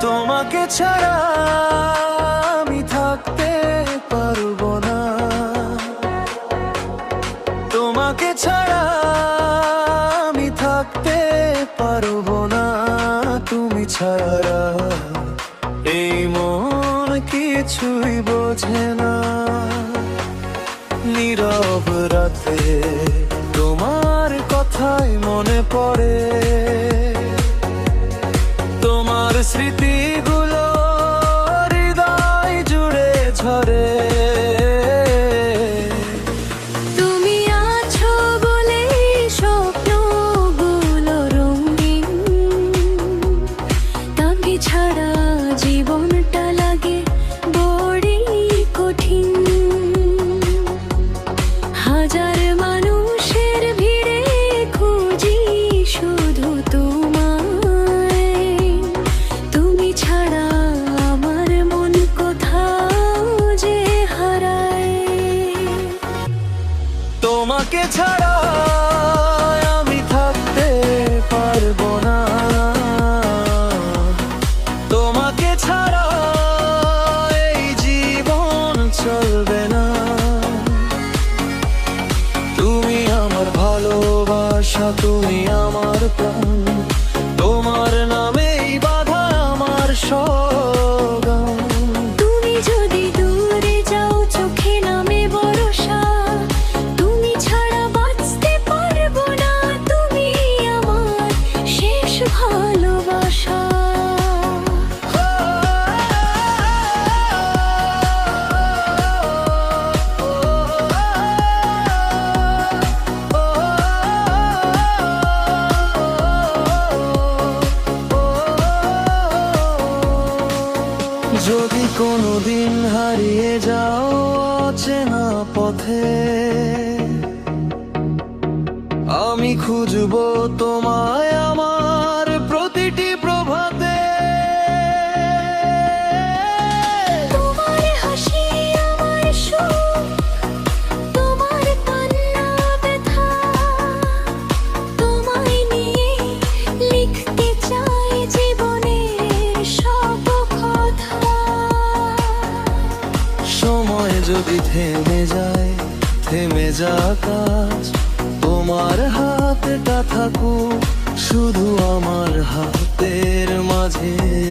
তোমাকে ছাড়া আমি থাকতে পারবো না, তোমাকে ছাড়া আমি থাকতে পারবো না। তুমি ছাড়া এই মন কিছুই বোঝে না। নীরব রাতে তোমার কথাই মনে পড়ে, তোমার স্মৃতিগুলো হৃদয় জুড়ে ঝরে। তুমি আছো বলে স্বপ্নগুলো রঙিন, তুমি ছাড়া জীবনটা লাগে বড়ই কঠিন। হাজার মানুষের ভিড়ে খুঁজি শুধু তোমায়, তুমি ছাড়া আমার মন কোথাও যে হারায়। তোমাকে ছাড়া আমি থাকতে পারবো না, তোমাকে ছাড়া এই জীবন চলবে না। তুমি আমার ভালোবাসা, তুমি আমার প্রাণ, তোমার নামেই বাঁধা আমার সগান। তুমি যদি দূরে যাও চোখে নামে বরষা, তুমি ছাড়া বাঁচতে পারবো না, তুমি আমার শেষ ভালোবাসা। যদি কোনোদিন হারিয়ে যাও অচেনা পথে, আমি খুঁজবো তোমায় আমার প্রতিটি প্রভাতে। তোমার হাসি আমার সুখ, তোমার কান্না ব্যথা, তোমায় নিয়ে লিখতে চাই জীবনের সব কথা। সময় যদি থেমে যায়, থেমে যাক কাজ, তোমার হাতটা থাকুক শুধু আমার হাতের মাঝে।